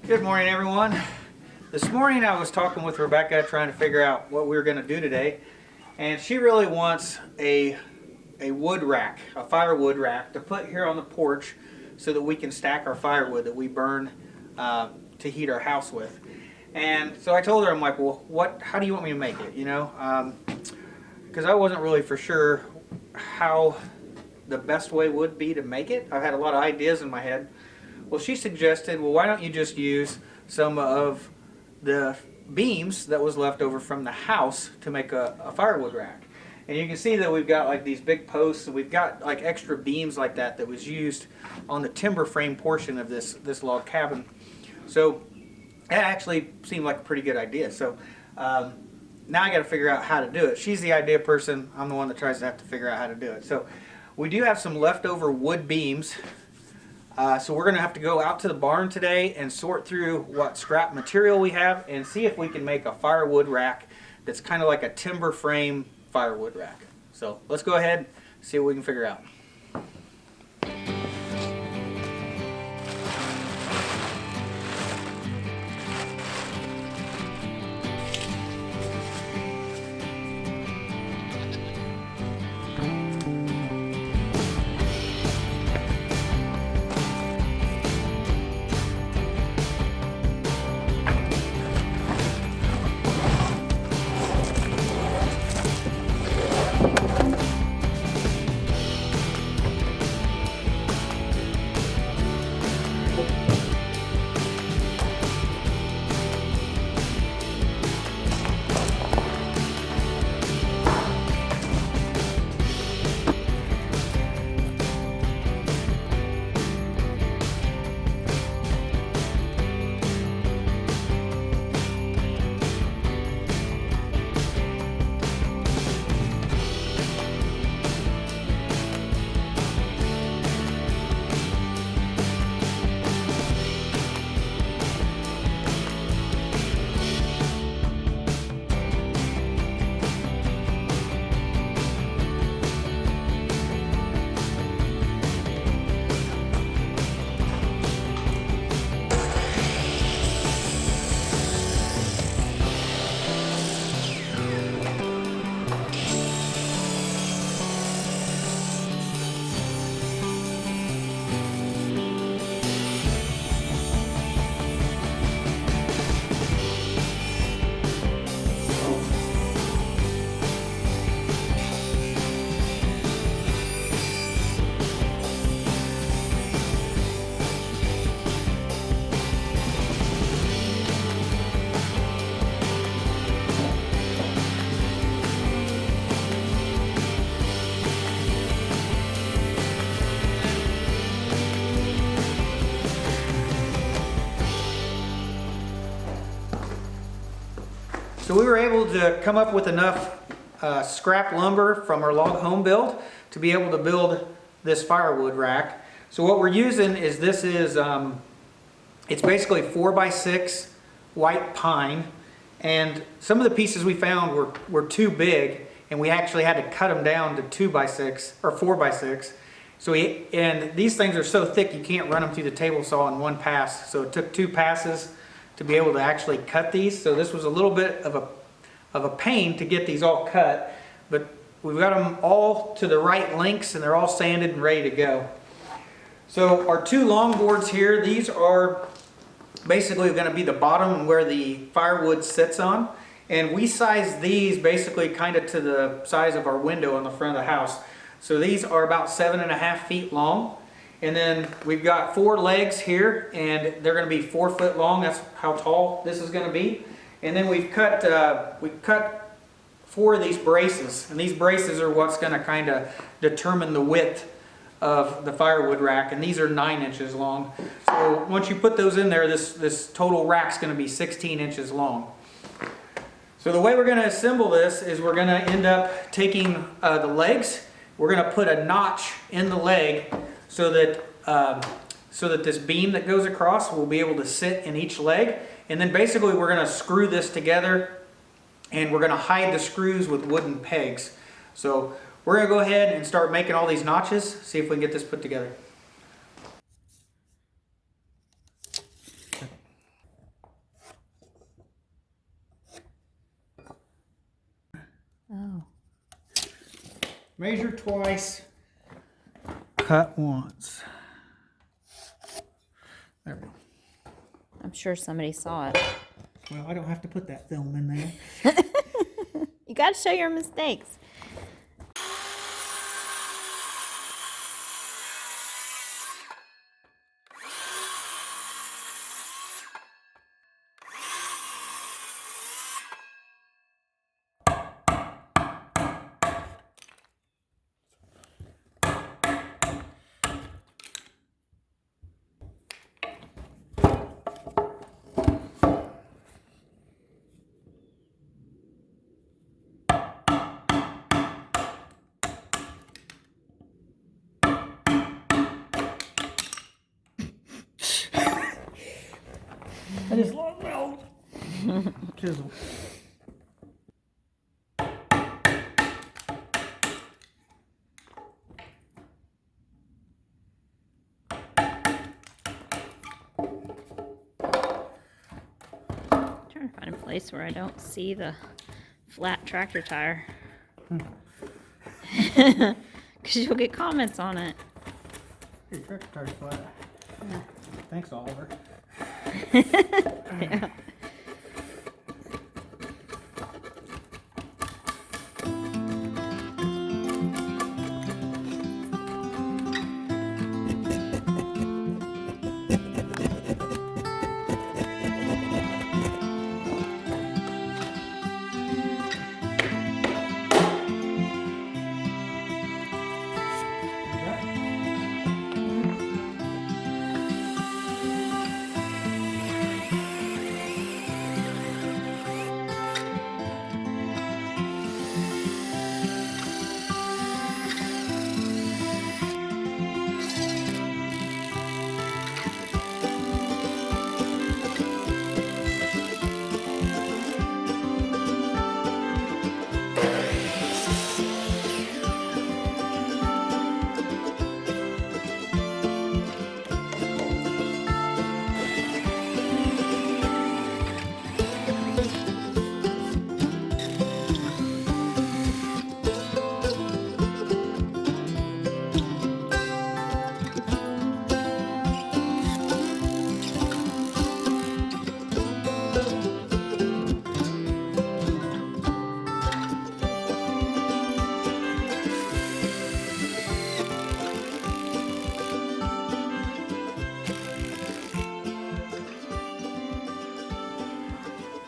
Good morning, everyone. This morning I was talking with Rebekah trying to figure out what we were going to do today, and she really wants a wood rack, a firewood rack to put here on the porch so that we can stack our firewood that we burn to heat our house with. And so I told her, I'm like, well, how do you want me to make it, because I wasn't really for sure how the best way would be to make it. I've had a lot of ideas in my head. Well, she suggested, well, why don't you just use some of the beams that was left over from the house to make a firewood rack. And you can see that we've got like these big posts, and we've got like extra beams like that was used on the timber frame portion of this log cabin. So that actually seemed like a pretty good idea. So now I got to figure out how to do it. She's the idea person. I'm the one that tries to have to figure out how to do it. So we do have some leftover wood beams. So we're going to have to go out to the barn today and sort through what scrap material we have and see if we can make a firewood rack that's kind of like a timber frame firewood rack. So let's go ahead and see what we can figure out. So we were able to come up with enough scrap lumber from our log home build to be able to build this firewood rack. So what we're using is it's basically 4x6 white pine, and some of the pieces we found were too big, and we actually had to cut them down to 2x6 or 4x6. And these things are so thick you can't run them through the table saw in one pass. So it took 2 passes to be able to actually cut these. So this was a little bit of a pain to get these all cut, but we've got them all to the right lengths and they're all sanded and ready to go. So our 2 long boards here, these are basically going to be the bottom where the firewood sits on, and we size these basically kind of to the size of our window on the front of the house. So these are about 7.5 feet long. And then we've got 4 legs here, and they're going to be 4 foot long. That's how tall this is going to be. And then we've cut 4 of these braces, and these braces are what's going to kind of determine the width of the firewood rack. And these are 9 inches long. So once you put those in there, this total rack's going to be 16 inches long. So the way we're going to assemble this is we're going to end up taking the legs. We're going to put a notch in the leg so that this beam that goes across will be able to sit in each leg. And then basically we're going to screw this together, and we're going to hide the screws with wooden pegs. So we're going to go ahead and start making all these notches, see if we can get this put together. Measure twice, cut once. There we go. I'm sure somebody saw it. Well, I don't have to put that film in there. You got to show your mistakes. I just love melt. Chisel. I'm trying to find a place where I don't see the flat tractor tire. Because you'll get comments on it. Your tractor tire's flat. Yeah. Thanks, Oliver. Yeah.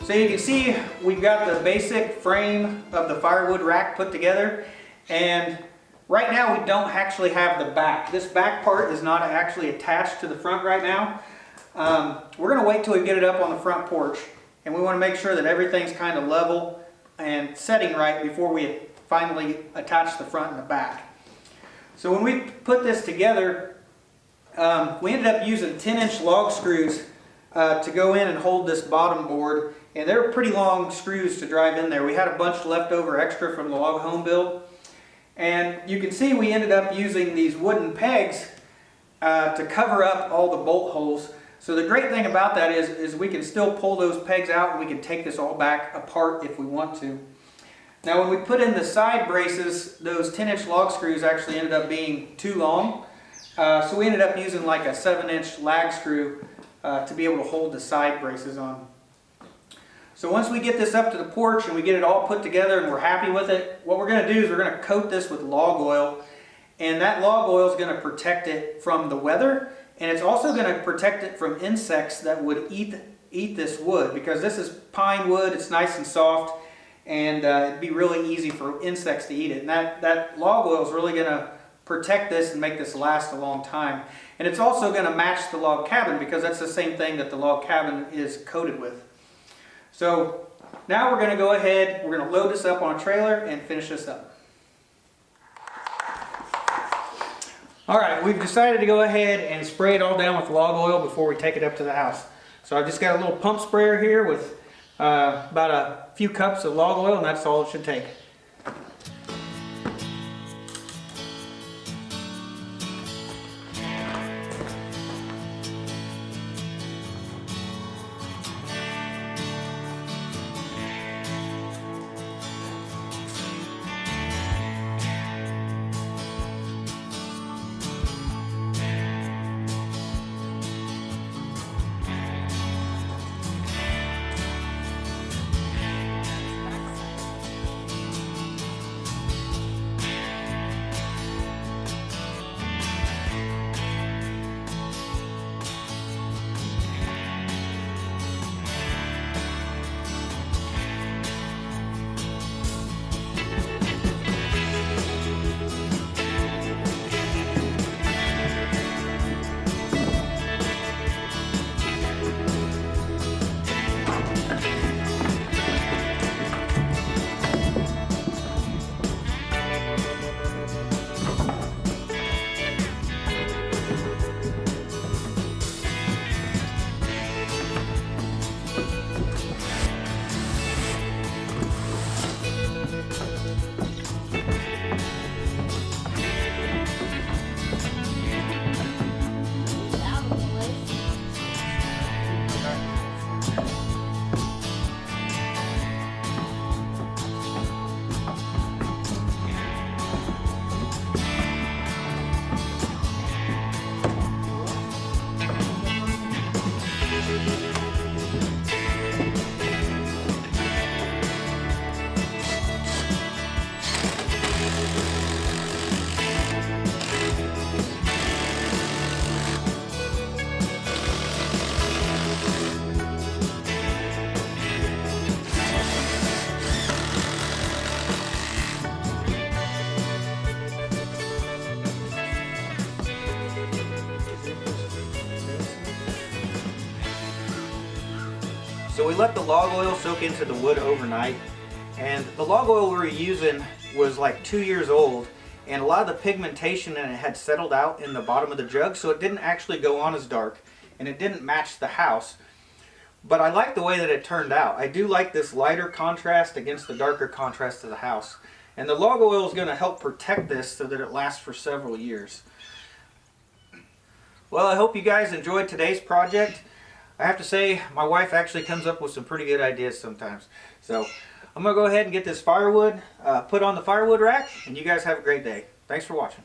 So you can see we've got the basic frame of the firewood rack put together, and right now we don't actually have the back. This back part is not actually attached to the front right now. We're going to wait till we get it up on the front porch, and we want to make sure that everything's kind of level and setting right before we finally attach the front and the back. So when we put this together, we ended up using 10-inch log screws to go in and hold this bottom board, and they're pretty long screws to drive in there. We had a bunch left over extra from the log home build, and you can see we ended up using these wooden pegs to cover up all the bolt holes. So the great thing about that is we can still pull those pegs out, and we can take this all back apart if we want to. Now when we put in the side braces, those 10-inch log screws actually ended up being too long, so we ended up using like a 7-inch lag screw to be able to hold the side braces on. So once we get this up to the porch and we get it all put together and we're happy with it, what we're going to do is we're going to coat this with log oil, and that log oil is going to protect it from the weather, and it's also going to protect it from insects that would eat this wood, because this is pine wood. It's nice and soft, and it'd be really easy for insects to eat it. And that log oil is really going to protect this and make this last a long time. And it's also going to match the log cabin, because that's the same thing that the log cabin is coated with. So now we're going to go ahead, we're going to load this up on a trailer and finish this up. Alright, we've decided to go ahead and spray it all down with log oil before we take it up to the house. So I've just got a little pump sprayer here with about a few cups of log oil, and that's all it should take. So we let the log oil soak into the wood overnight, and the log oil we were using was like 2 years old, and a lot of the pigmentation in it had settled out in the bottom of the jug, so it didn't actually go on as dark, and it didn't match the house. But I like the way that it turned out. I do like this lighter contrast against the darker contrast of the house. And the log oil is going to help protect this so that it lasts for several years. Well, I hope you guys enjoyed today's project. I have to say, my wife actually comes up with some pretty good ideas sometimes. So I'm going to go ahead and get this firewood put on the firewood rack, and you guys have a great day. Thanks for watching.